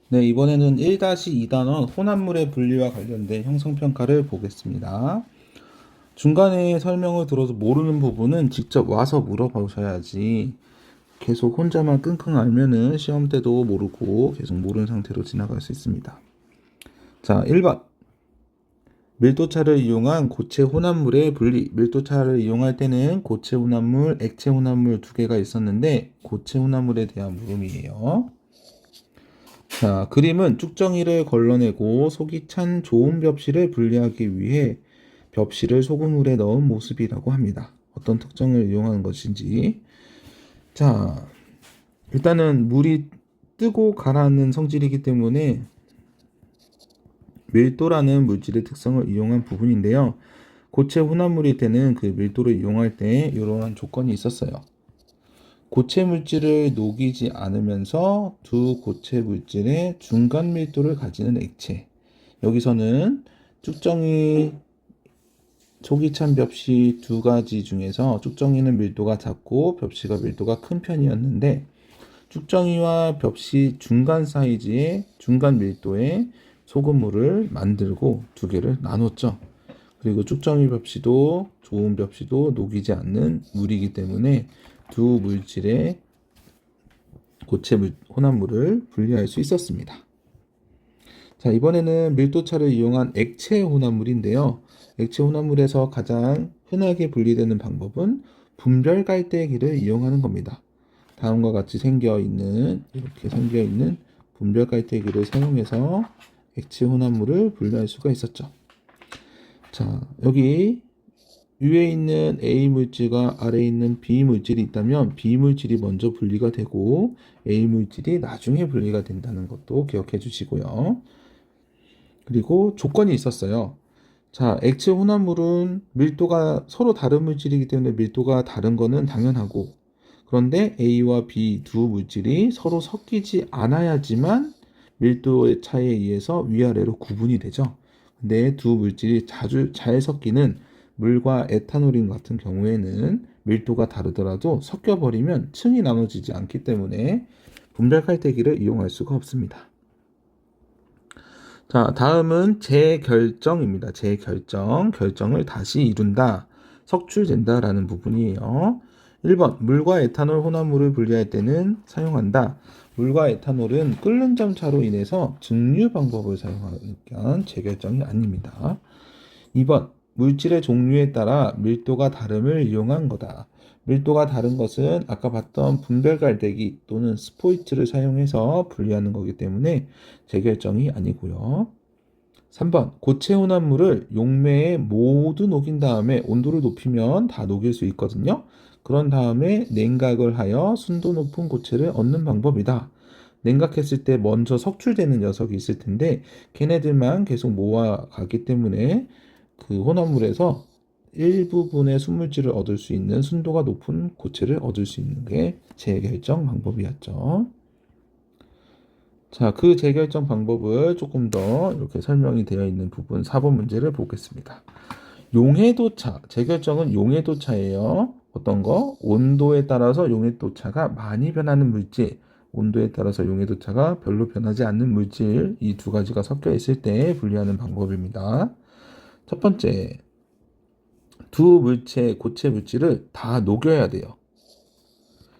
네, 이번에는 1-2단원 혼합물의 분리와 관련된 형성평가를 보겠습니다. 중간에 설명을 들어서 모르는 부분은 직접 와서 물어보셔야지 계속 혼자만 끙끙 앓면은 시험 때도 모르고 계속 모르는 상태로 지나갈 수 있습니다. 자, 1번. 밀도차를 이용한 고체 혼합물의 분리. 밀도차를 이용할 때는 고체 혼합물, 액체 혼합물 두 개가 있었는데 고체 혼합물에 대한 물음이에요. 자, 그림은 쭉정이를 걸러내고 속이 찬 좋은 벽실을 분리하기 위해 벽실을 소금물에 넣은 모습이라고 합니다. 어떤 특징을 이용하는 것인지. 자, 일단은 물이 뜨고 가라앉는 성질이기 때문에 밀도라는 물질의 특성을 이용한 부분인데요. 고체 혼합물일 때는 그 밀도를 이용할 때 이러한 조건이 있었어요. 고체 물질을 녹이지 않으면서 두 고체 물질의 중간 밀도를 가지는 액체. 여기서는 쭉정이, 속이 찬 벽시 두 가지 중에서 쭉정이는 밀도가 작고 벽시가 밀도가 큰 편이었는데 쭉정이와 벽시 중간 사이즈의 중간 밀도의 소금물을 만들고 두 개를 나눴죠. 그리고 쭉정이 벽시도 좋은 벽시도 녹이지 않는 물이기 때문에 두 물질의 고체 혼합물을 분리할 수 있었습니다. 자, 이번에는 밀도차를 이용한 액체 혼합물인데요. 액체 혼합물에서 가장 흔하게 분리되는 방법은 분별 갈대기를 이용하는 겁니다. 다음과 같이 이렇게 생겨 있는 분별 갈대기를 사용해서 액체 혼합물을 분리할 수가 있었죠. 자, 여기 위에 있는 A 물질과 아래에 있는 B 물질이 있다면 B 물질이 먼저 분리가 되고 A 물질이 나중에 분리가 된다는 것도 기억해 주시고요. 그리고 조건이 있었어요. 자, 액체 혼합물은 밀도가 서로 다른 물질이기 때문에 밀도가 다른 거는 당연하고, 그런데 A와 B 두 물질이 서로 섞이지 않아야지만 밀도의 차이에 의해서 위아래로 구분이 되죠. 근데 두 물질이 자주 잘 섞이는 물과 에탄올인 같은 경우에는 밀도가 다르더라도 섞여버리면 층이 나눠지지 않기 때문에 분별 칼때기를 이용할 수가 없습니다. 자, 다음은 재결정입니다. 재결정. 결정을 다시 이룬다. 석출된다 라는 부분이에요. 1번. 물과 에탄올 혼합물을 분리할 때는 사용한다. 물과 에탄올은 끓는 점 차로 인해서 증류 방법을 사용하니까 재결정이 아닙니다. 2번. 물질의 종류에 따라 밀도가 다름을 이용한 거다. 밀도가 다른 것은 아까 봤던 분별 갈대기 또는 스포이트를 사용해서 분리하는 거기 때문에 재결정이 아니고요. 3번. 고체 혼합물을 용매에 모두 녹인 다음에 온도를 높이면 다 녹일 수 있거든요. 그런 다음에 냉각을 하여 순도 높은 고체를 얻는 방법이다. 냉각했을 때 먼저 석출되는 녀석이 있을 텐데 걔네들만 계속 모아가기 때문에 그 혼합물에서 일부분의 순물질을 얻을 수 있는 순도가 높은 고체를 얻을 수 있는 게 재결정 방법이었죠. 자, 그 재결정 방법을 조금 더 이렇게 설명이 되어 있는 부분 4번 문제를 보겠습니다. 용해도차, 재결정은 용해도차예요. 어떤 거? 온도에 따라서 용해도차가 많이 변하는 물질, 온도에 따라서 용해도차가 별로 변하지 않는 물질, 이 두 가지가 섞여 있을 때 분리하는 방법입니다. 첫 번째, 두 물체, 고체 물질을 다 녹여야 돼요.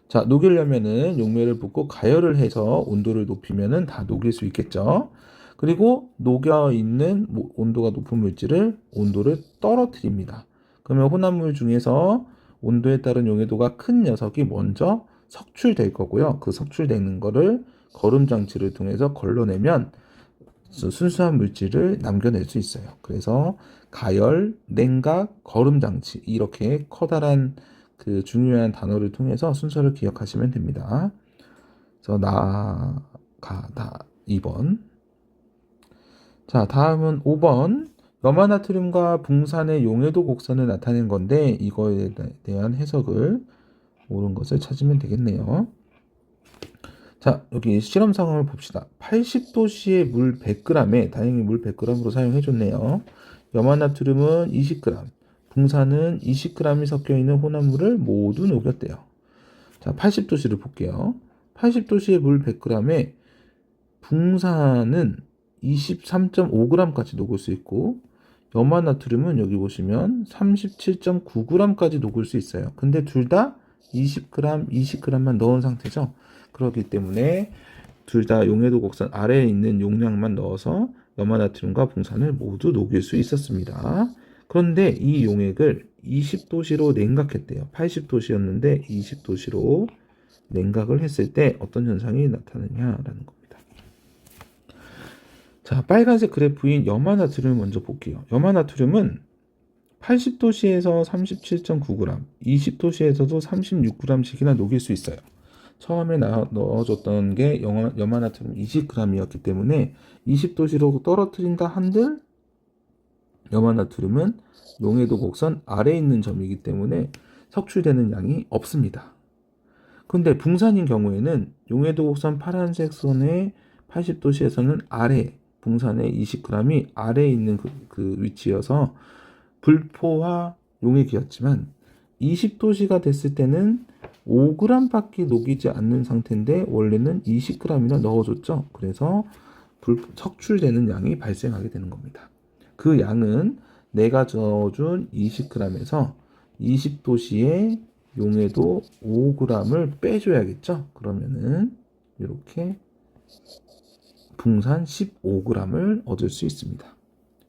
자, 녹이려면은 용매를 붓고 가열을 해서 온도를 높이면은 다 녹일 수 있겠죠. 그리고 녹여 있는 온도가 높은 물질을 온도를 떨어뜨립니다. 그러면 혼합물 중에서 온도에 따른 용해도가 큰 녀석이 먼저 석출될 거고요. 그 석출되는 거를 거름 장치를 통해서 걸러내면 순수한 물질을 남겨낼 수 있어요. 그래서 가열, 냉각, 거름 장치 이렇게 커다란 그 중요한 단어를 통해서 순서를 기억하시면 됩니다. 그래서 나가다 2번. 자, 다음은 5번. 염화나트륨과 붕산의 용해도 곡선을 나타낸 건데 이거에 대한 해석을 옳은 것을 찾으면 되겠네요. 자, 여기 실험 상황을 봅시다. 80도씨의 물 100g에 다행히 물 100g으로 사용해 줬네요. 염화나트륨은 20g, 붕산은 20g이 섞여 있는 혼합물을 모두 녹였대요. 자, 80도씨를 볼게요. 80도씨의 물 100g에 붕산은 23.5g까지 녹을 수 있고 염화나트륨은 여기 보시면 37.9g까지 녹을 수 있어요. 근데 둘 다 20g, 20g만 넣은 상태죠. 그렇기 때문에 둘 다 용해도 곡선 아래에 있는 용량만 넣어서 염화나트륨과 붕산을 모두 녹일 수 있었습니다. 그런데 이 용액을 20도씨로 냉각했대요. 80도씨였는데 20도씨로 냉각을 했을 때 어떤 현상이 나타나냐라는 겁니다. 자, 빨간색 그래프인 염화나트륨을 먼저 볼게요. 염화나트륨은 80도씨에서 37.9g, 20도씨에서도 36g씩이나 녹일 수 있어요. 처음에 넣어줬던 게 염화나트륨 20g이었기 때문에 20도씨로 떨어뜨린다 한들 염화나트륨은 용해도 곡선 아래에 있는 점이기 때문에 석출되는 양이 없습니다. 근데 붕산인 경우에는 용해도 곡선 파란색 선의 80도씨에서는 아래, 붕산의 20g이 아래에 있는 그 위치여서 불포화 용액이었지만 20도씨가 됐을 때는 5g밖에 녹이지 않는 상태인데 원래는 20g이나 넣어줬죠. 그래서 석출되는 양이 발생하게 되는 겁니다. 그 양은 내가 넣어준 20g에서 20도씨의 용해도 5g을 빼줘야겠죠. 그러면은 이렇게 붕산 15g을 얻을 수 있습니다.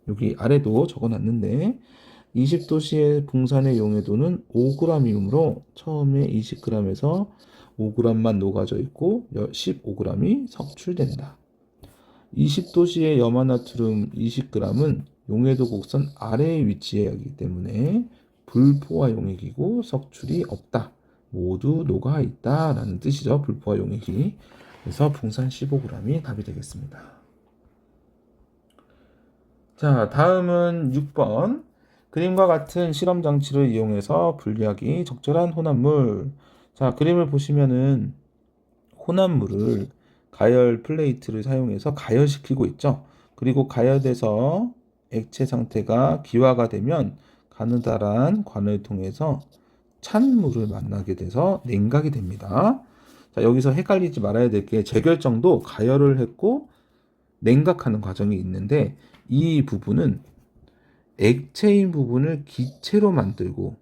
여기 아래도 적어놨는데 20도씨의 붕산의 용해도는 5g이므로 처음에 20g에서 5g만 녹아져 있고 15g이 석출된다. 20도씨의 염화나트륨 20g은 용해도 곡선 아래에 위치해 있기 때문에 불포화 용액이고 석출이 없다. 모두 녹아 있다라는 뜻이죠. 불포화 용액이. 그래서 붕산 15g이 답이 되겠습니다. 자, 다음은 6번. 그림과 같은 실험 장치를 이용해서 분리하기 적절한 혼합물. 자, 그림을 보시면은 혼합물을 가열 플레이트를 사용해서 가열시키고 있죠. 그리고 가열돼서 액체 상태가 기화가 되면 가느다란 관을 통해서 찬 물을 만나게 돼서 냉각이 됩니다. 자, 여기서 헷갈리지 말아야 될 게 재결정도 가열을 했고 냉각하는 과정이 있는데 이 부분은 액체인 부분을 기체로 만들고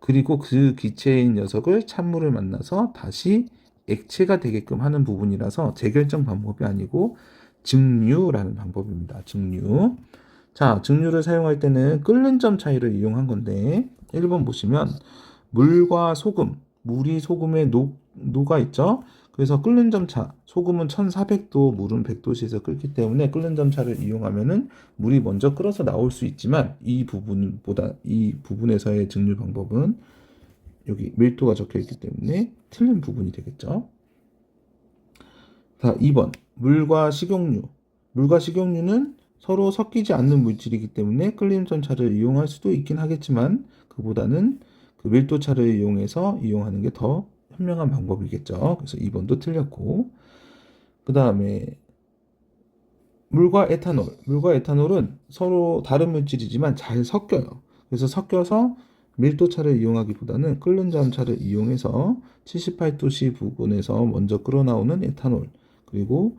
그리고 그 기체인 녀석을 찬물을 만나서 다시 액체가 되게끔 하는 부분이라서 재결정 방법이 아니고 증류라는 방법입니다. 증류. 자, 증류를 사용할 때는 끓는 점 차이를 이용한 건데 1번 보시면 물과 소금, 물이 소금에 녹아 있죠. 그래서 끓는 점 차, 소금은 1400도, 물은 100도씨에서 끓기 때문에 끓는 점 차를 이용하면은 물이 먼저 끓어서 나올 수 있지만 이 부분에서의 증류 방법은 여기 밀도가 적혀 있기 때문에 틀린 부분이 되겠죠. 자, 2번 물과 식용유. 물과 식용유는 서로 섞이지 않는 물질이기 때문에 끓는 점 차를 이용할 수도 있긴 하겠지만 그보다는 그 밀도차를 이용해서 이용하는 게 더 현명한 방법이겠죠. 그래서 2번도 틀렸고 그 다음에 물과 에탄올. 물과 에탄올은 서로 다른 물질이지만 잘 섞여요. 그래서 섞여서 밀도차를 이용하기보다는 끓는 점차를 이용해서 78도씨 부근에서 먼저 끓어나오는 에탄올 그리고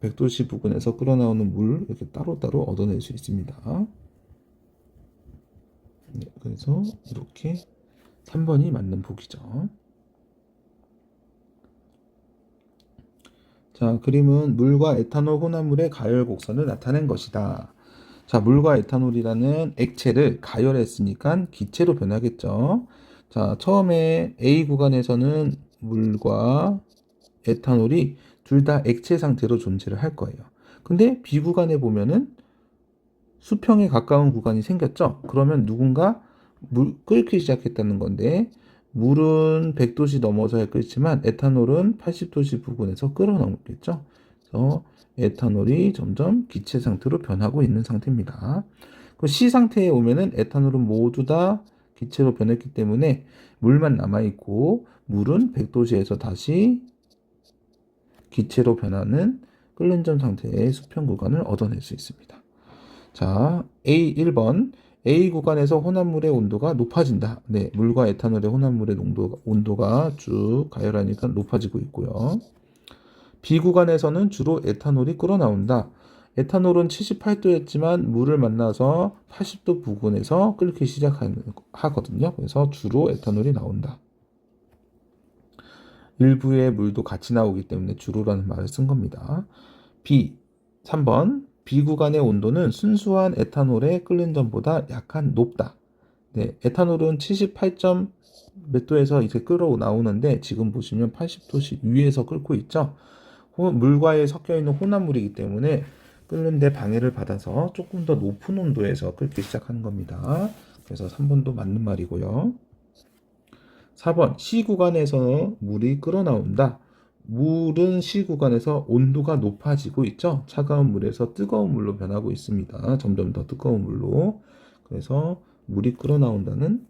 100도씨 부근에서 끓어나오는 물 이렇게 따로따로 얻어낼 수 있습니다. 네, 그래서 이렇게 3번이 맞는 보기죠. 자, 그림은 물과 에탄올 혼합물의 가열 곡선을 나타낸 것이다. 자, 물과 에탄올이라는 액체를 가열했으니까 기체로 변하겠죠. 자, 처음에 A 구간에서는 물과 에탄올이 둘 다 액체 상태로 존재를 할 거예요. 근데 B 구간에 보면은 수평에 가까운 구간이 생겼죠. 그러면 누군가 끓기 시작했다는 건데 물은 100도씨 넘어서야 끓지만 에탄올은 80도씨 부근에서 끓어나오겠죠. 그래서 에탄올이 점점 기체 상태로 변하고 있는 상태입니다. 그 C 상태에 오면은 에탄올은 모두 다 기체로 변했기 때문에 물만 남아있고 물은 100도씨에서 다시 기체로 변하는 끓는 점 상태의 수평 구간을 얻어낼 수 있습니다. 자, A1번 A 구간에서 혼합물의 온도가 높아진다. 네, 물과 에탄올의 혼합물의 온도가 쭉 가열하니까 높아지고 있고요. B 구간에서는 주로 에탄올이 끓어나온다. 에탄올은 78도였지만 물을 만나서 80도 부근에서 끓기 시작하거든요. 그래서 주로 에탄올이 나온다. 일부의 물도 같이 나오기 때문에 주로라는 말을 쓴 겁니다. B, 3번. B 구간의 온도는 순수한 에탄올의 끓는 점보다 약간 높다. 네, 에탄올은 78. 몇 도에서 이제 끓어 나오는데 지금 보시면 80도씨 위에서 끓고 있죠. 물과에 섞여 있는 혼합물이기 때문에 끓는데 방해를 받아서 조금 더 높은 온도에서 끓기 시작하는 겁니다. 그래서 3번도 맞는 말이고요. 4번 C 구간에서 물이 끓어나온다. 물은 C 구간에서 온도가 높아지고 있죠. 차가운 물에서 뜨거운 물로 변하고 있습니다. 점점 더 뜨거운 물로. 그래서 물이 끓어나온다는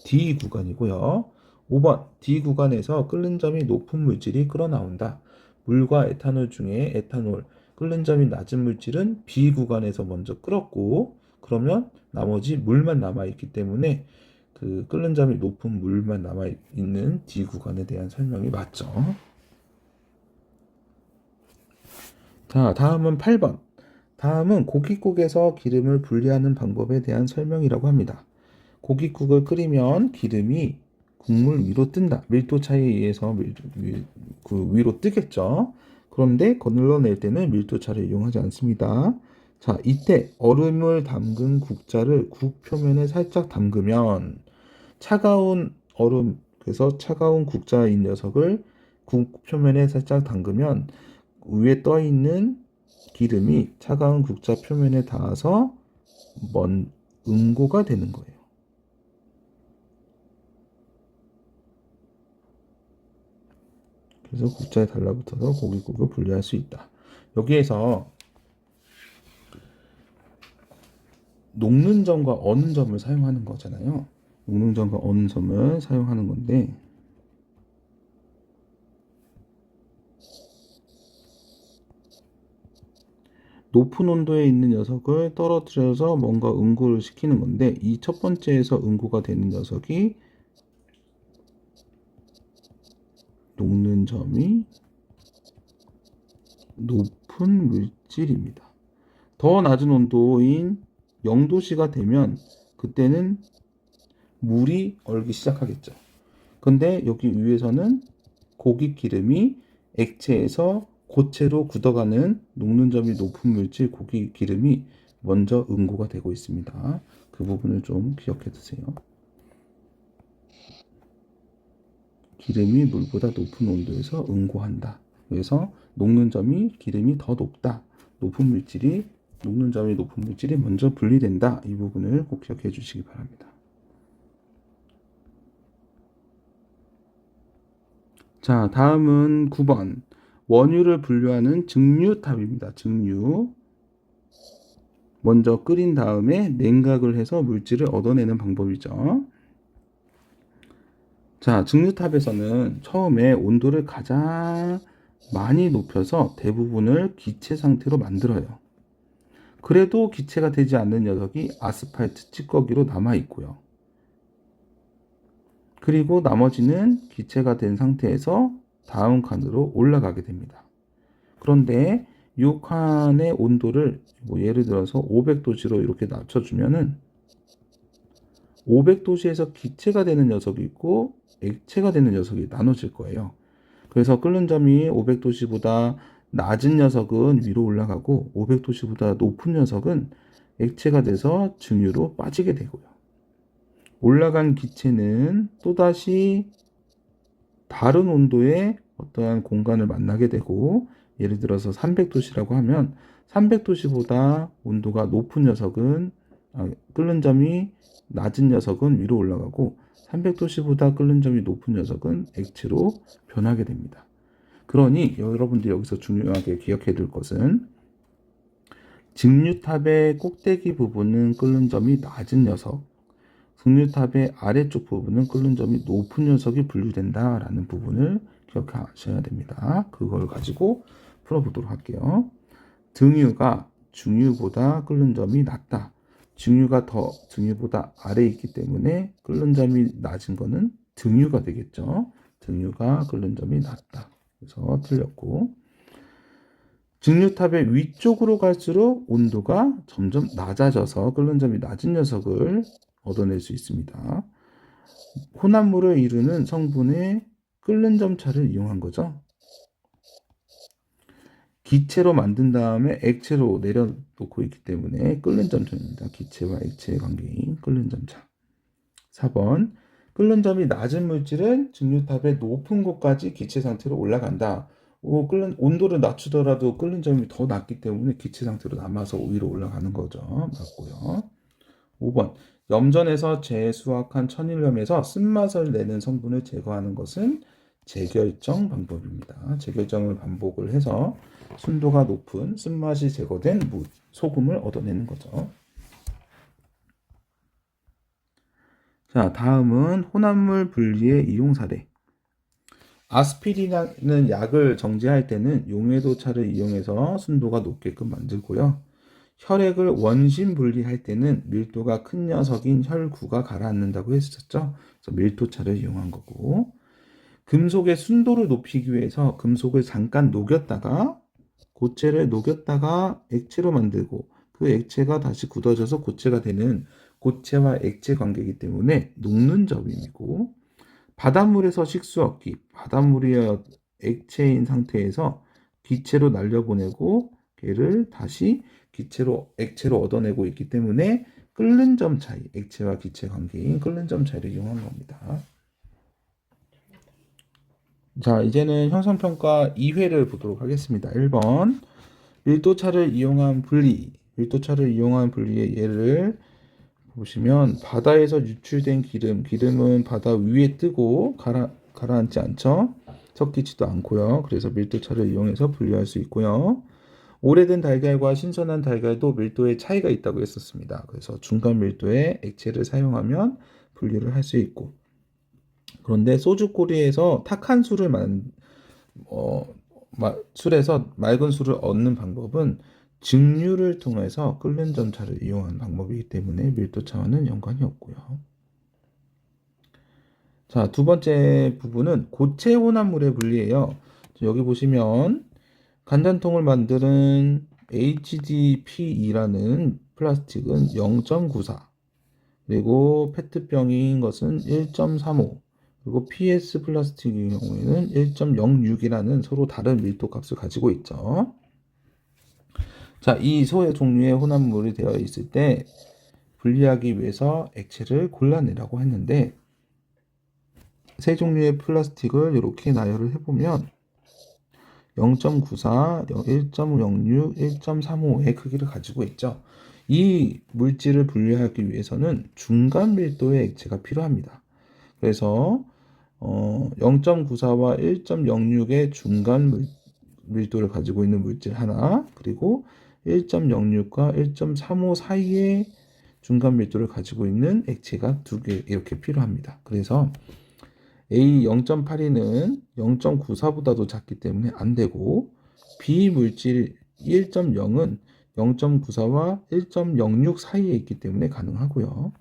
D 구간이고요. 5번 D 구간에서 끓는 점이 높은 물질이 끓어나온다. 물과 에탄올 중에 에탄올, 끓는 점이 낮은 물질은 B 구간에서 먼저 끓었고 그러면 나머지 물만 남아있기 때문에 그 끓는 점이 높은 물만 남아있는 D 구간에 대한 설명이 맞죠. 자, 다음은 8번. 다음은 고깃국에서 기름을 분리하는 방법에 대한 설명이라고 합니다. 고깃국을 끓이면 기름이 국물 위로 뜬다. 밀도 차이에 의해서 그 위로 뜨겠죠. 그런데 건너낼 때는 밀도 차를 이용하지 않습니다. 자, 이때 얼음을 담근 국자를 국 표면에 살짝 담그면 차가운 얼음, 그래서 차가운 국자인 녀석을 국 표면에 살짝 담그면 위에 떠 있는 기름이 차가운 국자 표면에 닿아서 응고가 되는 거예요. 그래서 국자에 달라붙어서 고깃국을 분리할 수 있다. 여기에서 녹는 점과 어는 점을 사용하는 거잖아요. 녹는 점과 어는 점을 사용하는 건데 높은 온도에 있는 녀석을 떨어뜨려서 뭔가 응고를 시키는 건데 이 첫 번째에서 응고가 되는 녀석이 녹는 점이 높은 물질입니다. 더 낮은 온도인 0도씨가 되면 그때는 물이 얼기 시작하겠죠. 근데 여기 위에서는 고깃 기름이 액체에서 고체로 굳어가는 녹는 점이 높은 물질 고깃 기름이 먼저 응고가 되고 있습니다. 그 부분을 좀 기억해 두세요. 기름이 물보다 높은 온도에서 응고한다. 그래서 녹는 점이 기름이 더 높다. 녹는 점이 높은 물질이 먼저 분리된다. 이 부분을 꼭 기억해 주시기 바랍니다. 자, 다음은 9번. 원유를 분류하는 증류탑입니다. 증류. 먼저 끓인 다음에 냉각을 해서 물질을 얻어내는 방법이죠. 자, 증류탑에서는 처음에 온도를 가장 많이 높여서 대부분을 기체 상태로 만들어요. 그래도 기체가 되지 않는 녀석이 아스팔트 찌꺼기로 남아 있고요. 그리고 나머지는 기체가 된 상태에서 다음 칸으로 올라가게 됩니다. 그런데 이 칸의 온도를 예를 들어서 500도씨로 이렇게 낮춰주면은 500도씨에서 기체가 되는 녀석이 있고 액체가 되는 녀석이 나눠질 거예요. 그래서 끓는 점이 500도씨보다 낮은 녀석은 위로 올라가고 500도씨보다 높은 녀석은 액체가 돼서 증유로 빠지게 되고요. 올라간 기체는 또다시 다른 온도의 어떠한 공간을 만나게 되고 예를 들어서 300도씨라고 하면 300도씨보다 온도가 높은 녀석은 끓는 점이 낮은 녀석은 위로 올라가고 300도씨보다 끓는 점이 높은 녀석은 액체로 변하게 됩니다. 그러니 여러분들이 여기서 중요하게 기억해야 될 것은 증류탑의 꼭대기 부분은 끓는 점이 낮은 녀석, 증류탑의 아래쪽 부분은 끓는 점이 높은 녀석이 분류된다라는 부분을 기억하셔야 됩니다. 그걸 가지고 풀어보도록 할게요. 등유가 중유보다 끓는 점이 낮다. 중유가 더 등유보다 아래에 있기 때문에 끓는 점이 낮은 거는 등유가 되겠죠. 등유가 끓는 점이 낮다. 그래서 틀렸고. 증류탑의 위쪽으로 갈수록 온도가 점점 낮아져서 끓는 점이 낮은 녀석을 얻어낼 수 있습니다. 혼합물을 이루는 성분의 끓는 점 차를 이용한 거죠. 기체로 만든 다음에 액체로 내려놓고 있기 때문에 끓는 점차입니다. 기체와 액체의 관계인 끓는 점차. 4번 끓는 점이 낮은 물질은 증류탑의 높은 곳까지 기체 상태로 올라간다. 온도를 낮추더라도 끓는 점이 더 낮기 때문에 기체 상태로 남아서 위로 올라가는 거죠. 맞고요. 5번 염전에서 재수확한 천일염에서 쓴맛을 내는 성분을 제거하는 것은 재결정 방법입니다. 재결정을 반복을 해서 순도가 높은 쓴맛이 제거된 소금을 얻어내는 거죠. 자, 다음은 혼합물 분리의 이용 사례. 아스피린이라는 약을 정제할 때는 용해도차를 이용해서 순도가 높게끔 만들고요. 혈액을 원심 분리할 때는 밀도가 큰 녀석인 혈구가 가라앉는다고 했었죠. 그래서 밀도차를 이용한 거고. 금속의 순도를 높이기 위해서 금속을 잠깐 녹였다가 고체를 녹였다가 액체로 만들고 그 액체가 다시 굳어져서 고체가 되는 고체와 액체 관계이기 때문에 녹는 접임이고, 바닷물에서 식수 얻기, 바닷물이 액체인 상태에서 기체로 날려보내고 걔를 다시 액체로 얻어내고 있기 때문에 끓는 점 차이, 액체와 기체 관계인 끓는 점 차이를 이용한 겁니다. 자, 이제는 형성평가 2회를 보도록 하겠습니다. 1번 밀도차를 이용한 분리, 밀도차를 이용한 분리의 예를 보시면 바다에서 유출된 기름은 바다 위에 뜨고 가라앉지 않죠. 섞이지도 않고요. 그래서 밀도차를 이용해서 분리할 수 있고요. 오래된 달걀과 신선한 달걀도 밀도에 차이가 있다고 했었습니다. 그래서 중간 밀도의 액체를 사용하면 분리를 할 수 있고, 그런데 소주꼬리에서 탁한 술에서 맑은 술을 얻는 방법은 증류를 통해서 끓는 점차를 이용한 방법이기 때문에 밀도차와는 연관이 없고요. 자, 두 번째 부분은 고체 혼합물의 분리예요. 여기 보시면 간장통을 만드는 HDPE라는 플라스틱은 0.94, 그리고 페트병인 것은 1.35, 그리고 PS 플라스틱의 경우에는 1.06이라는 서로 다른 밀도 값을 가지고 있죠. 자, 이 소의 종류의 혼합물이 되어 있을 때 분리하기 위해서 액체를 골라내라고 했는데, 세 종류의 플라스틱을 이렇게 나열을 해보면 0.94, 1.06, 1.35의 크기를 가지고 있죠. 이 물질을 분리하기 위해서는 중간 밀도의 액체가 필요합니다. 그래서 0.94와 1.06의 중간 밀도를 가지고 있는 물질 하나, 그리고 1.06과 1.35 사이의 중간 밀도를 가지고 있는 액체가 두 개 이렇게 필요합니다. 그래서 A 0.82는 0.94보다도 작기 때문에 안 되고, B 물질 1.0은 0.94와 1.06 사이에 있기 때문에 가능하고요.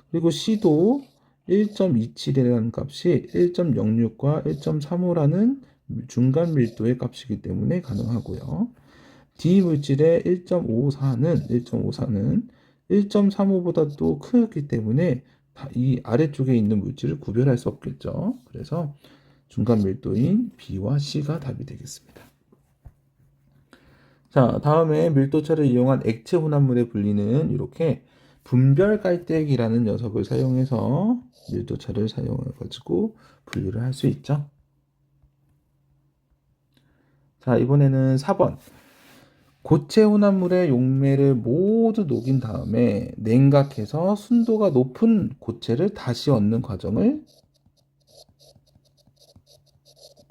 그리고 C도 1.27이라는 값이 1.06과 1.35라는 중간 밀도의 값이기 때문에 가능하고요. D 물질의 1.54는 1.35보다도 크기 때문에 이 아래쪽에 있는 물질을 구별할 수 없겠죠. 그래서 중간 밀도인 B와 C가 답이 되겠습니다. 자, 다음에 밀도차를 이용한 액체 혼합물의 분리는 이렇게 분별 깔때기라는 녀석을 사용해서 밀도차를 사용해 가지고 분리를 할 수 있죠. 자, 이번에는 4번. 고체 혼합물의 용매를 모두 녹인 다음에 냉각해서 순도가 높은 고체를 다시 얻는 과정을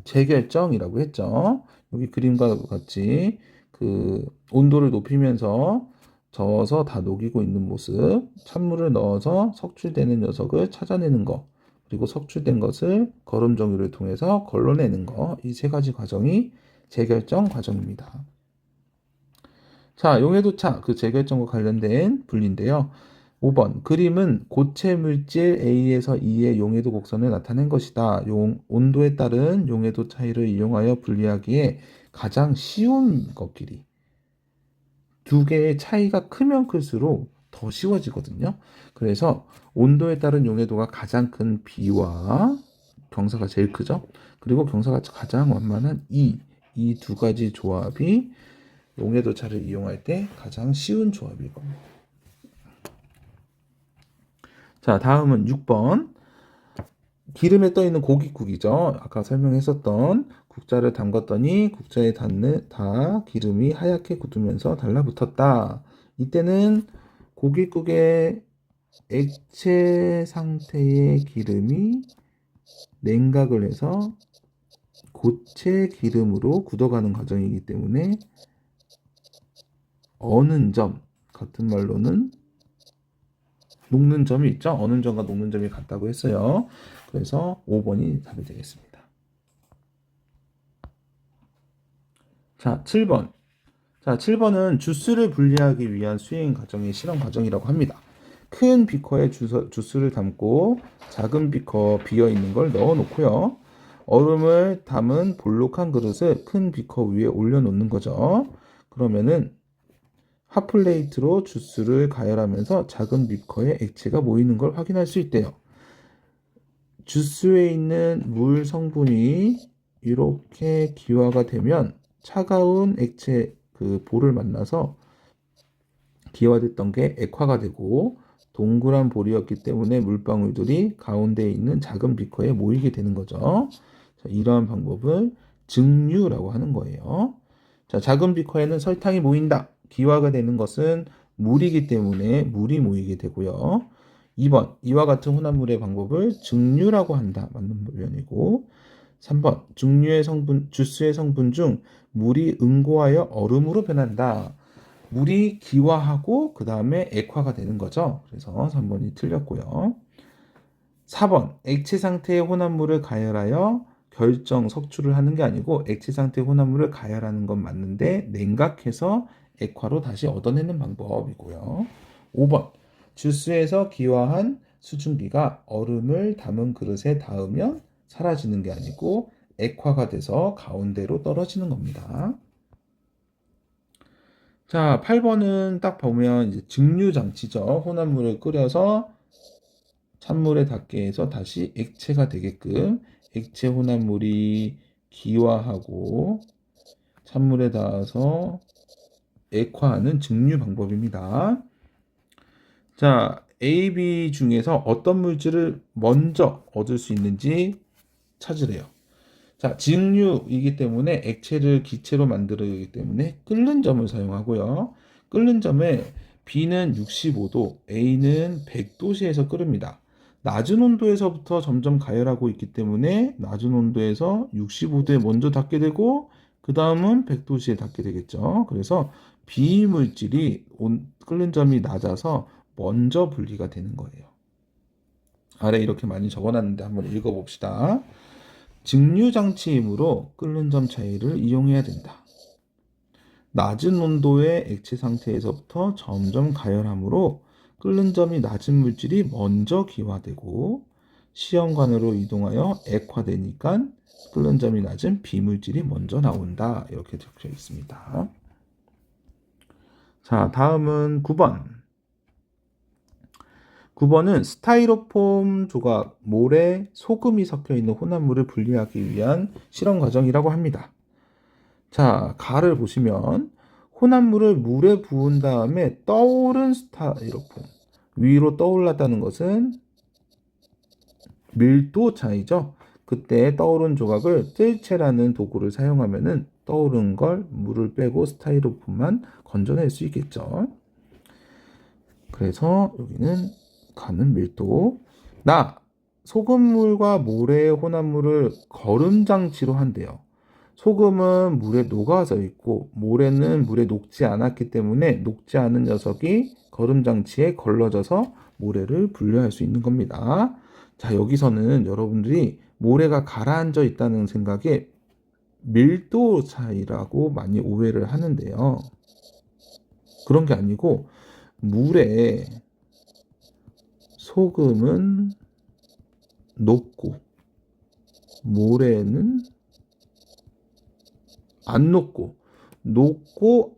재결정이라고 했죠. 여기 그림과 같이 그 온도를 높이면서 저어서 다 녹이고 있는 모습, 찬물을 넣어서 석출되는 녀석을 찾아내는 거, 그리고 석출된 것을 거름종이를 통해서 걸러내는 거, 이 세 가지 과정이 재결정 과정입니다. 자, 용해도차, 그 재결정과 관련된 분리인데요. 5번 그림은 고체 물질 A에서 E의 용해도 곡선을 나타낸 것이다. 온도에 따른 용해도 차이를 이용하여 분리하기에 가장 쉬운 것끼리. 두 개의 차이가 크면 클수록 더 쉬워지거든요. 그래서 온도에 따른 용해도가 가장 큰 B와 경사가 제일 크죠. 그리고 경사가 가장 완만한 E. 이 두 가지 조합이 용해도 차를 이용할 때 가장 쉬운 조합일 겁니다. 자, 다음은 6번. 기름에 떠 있는 고깃국이죠. 아까 설명했었던 국자를 담갔더니 국자에 다 기름이 하얗게 굳으면서 달라붙었다. 이때는 고깃국의 액체 상태의 기름이 냉각을 해서 고체 기름으로 굳어가는 과정이기 때문에 어는 점, 같은 말로는 녹는 점이 있죠. 어는 점과 녹는 점이 같다고 했어요. 그래서 5번이 답이 되겠습니다. 자, 7번. 자, 7번은 주스를 분리하기 위한 수행 과정의 실험 과정이라고 합니다. 큰 비커에 주스를 담고 작은 비커 비어 있는 걸 넣어 놓고요. 얼음을 담은 볼록한 그릇을 큰 비커 위에 올려놓는 거죠. 그러면은 핫플레이트로 주스를 가열하면서 작은 비커에 액체가 모이는 걸 확인할 수 있대요. 주스에 있는 물 성분이 이렇게 기화가 되면 차가운 액체 그 볼을 만나서 기화됐던 게 액화가 되고 동그란 볼이었기 때문에 물방울들이 가운데에 있는 작은 비커에 모이게 되는 거죠. 자, 이러한 방법을 증류라고 하는 거예요. 자, 작은 비커에는 설탕이 모인다. 기화가 되는 것은 물이기 때문에 물이 모이게 되고요. 2번, 이와 같은 혼합물의 방법을 증류라고 한다. 맞는 표현이고. 3번, 주스의 성분 중 물이 응고하여 얼음으로 변한다. 물이 기화하고 그 다음에 액화가 되는 거죠. 그래서 3번이 틀렸고요. 4번, 액체 상태의 혼합물을 가열하여 결정, 석출을 하는 게 아니고 액체 상태의 혼합물을 가열하는 건 맞는데 냉각해서 액화로 다시 얻어내는 방법이고요. 5번, 주스에서 기화한 수증기가 얼음을 담은 그릇에 닿으면 사라지는 게 아니고 액화가 돼서 가운데로 떨어지는 겁니다. 자, 8번은 딱 보면 이제 증류 장치죠. 혼합물을 끓여서 찬물에 닿게 해서 다시 액체가 되게끔 액체 혼합물이 기화하고 찬물에 닿아서 액화하는 증류 방법입니다. 자, A, B 중에서 어떤 물질을 먼저 얻을 수 있는지 찾으래요. 자, 증류이기 때문에 액체를 기체로 만들기 때문에 끓는 점을 사용하고요. 끓는 점에 B는 65도, A는 100도씨에서 끓습니다. 낮은 온도에서부터 점점 가열하고 있기 때문에 낮은 온도에서 65도에 먼저 닿게 되고 그 다음은 100도씨에 닿게 되겠죠. 그래서 B 물질이 끓는 점이 낮아서 먼저 분리가 되는 거예요. 아래 이렇게 많이 적어놨는데 한번 읽어봅시다. 증류장치이므로 끓는 점 차이를 이용해야 된다. 낮은 온도의 액체 상태에서부터 점점 가열하므로 끓는 점이 낮은 물질이 먼저 기화되고 시험관으로 이동하여 액화되니까 끓는 점이 낮은 비물질이 먼저 나온다. 이렇게 적혀 있습니다. 자, 다음은 9번. 9번은 스타이로폼 조각, 모래, 소금이 섞여 있는 혼합물을 분리하기 위한 실험 과정이라고 합니다. 자, 가를 보시면 혼합물을 물에 부은 다음에 떠오른 스타이로폼. 위로 떠올랐다는 것은 밀도 차이죠. 그때 떠오른 조각을 뜰채라는 도구를 사용하면은 떠오른 걸 물을 빼고 스타이로폼만 건져낼 수 있겠죠. 그래서 여기는 가는 밀도. 소금물과 모래의 혼합물을 거름장치로 한대요. 소금은 물에 녹아져 있고 모래는 물에 녹지 않았기 때문에 녹지 않은 녀석이 거름장치에 걸러져서 모래를 분리할 수 있는 겁니다. 자, 여기서는 여러분들이 모래가 가라앉아 있다는 생각에 밀도 차이라고 많이 오해를 하는데요. 그런 게 아니고 물에 소금은 녹고 모래는 안 녹고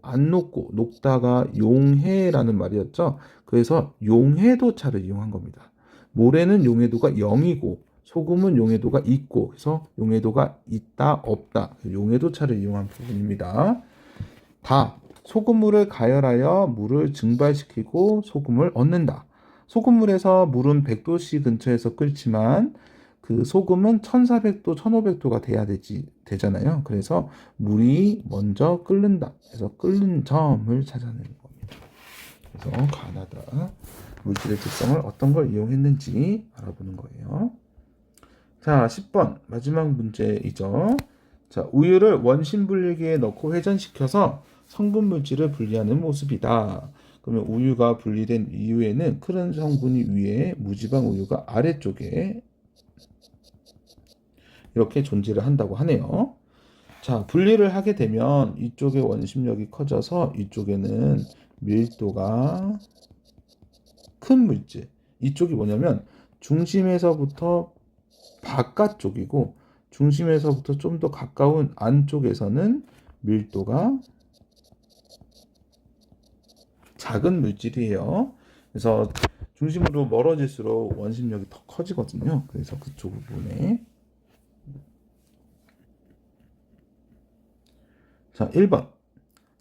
안 녹고 녹다가 용해라는 말이었죠. 그래서 용해도차를 이용한 겁니다. 모래는 용해도가 0이고 소금은 용해도가 있고 그래서 용해도가 있다 없다 용해도차를 이용한 부분입니다. 다 소금물을 가열하여 물을 증발시키고 소금을 얻는다. 소금물에서 물은 100도씨 근처에서 끓지만 그 소금은 1400도, 1500도가 돼야 되잖아요. 그래서 물이 먼저 끓는다. 그래서 끓는 점을 찾아내는 겁니다. 그래서 가나다 물질의 특성을 어떤 걸 이용했는지 알아보는 거예요. 자, 10번 마지막 문제이죠. 자, 우유를 원심 분리기에 넣고 회전시켜서 성분 물질을 분리하는 모습이다. 그러면 우유가 분리된 이후에는 끓은 성분이 위에, 무지방 우유가 아래쪽에 이렇게 존재를 한다고 하네요. 자, 분리를 하게 되면 이쪽의 원심력이 커져서 이쪽에는 밀도가 큰 물질. 이쪽이 뭐냐면 중심에서부터 바깥쪽이고 중심에서부터 좀 더 가까운 안쪽에서는 밀도가 작은 물질이에요. 그래서 중심으로 멀어질수록 원심력이 더 커지거든요. 그래서 그쪽 부분에 자, 1번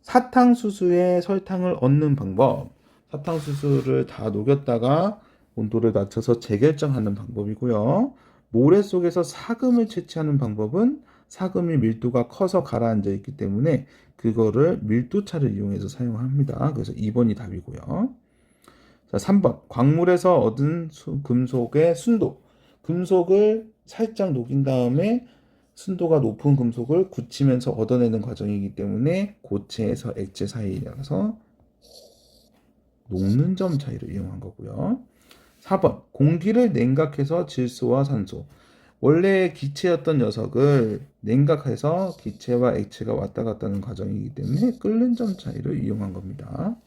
사탕수수에 설탕을 얻는 방법. 사탕수수를 다 녹였다가 온도를 낮춰서 재결정하는 방법이고요. 모래 속에서 사금을 채취하는 방법은 사금이 밀도가 커서 가라앉아 있기 때문에 그거를 밀도차를 이용해서 사용합니다. 그래서 2번이 답이고요. 자, 3번 광물에서 얻은 금속의 순도. 금속을 살짝 녹인 다음에 순도가 높은 금속을 굳히면서 얻어내는 과정이기 때문에 고체에서 액체 사이라서 녹는 점 차이를 이용한 거고요. 4번 공기를 냉각해서 질소와 산소. 원래 기체였던 녀석을 냉각해서 기체와 액체가 왔다 갔다 하는 과정이기 때문에 끓는 점 차이를 이용한 겁니다.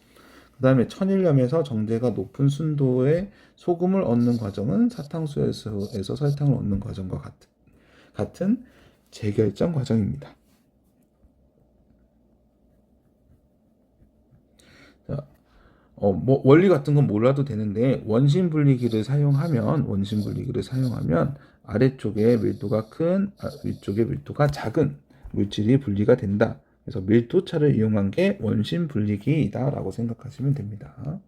그 다음에 천일염에서 정제가 높은 순도의 소금을 얻는 과정은 사탕수수에서 설탕을 얻는 과정과 같은 재결정 과정입니다. 자, 뭐 원리 같은 건 몰라도 되는데 원심 분리기를 사용하면 아래쪽에 밀도가 큰 위쪽에 밀도가 작은 물질이 분리가 된다. 그래서 밀도차를 이용한 게 원심 분리기이다라고 생각하시면 됩니다.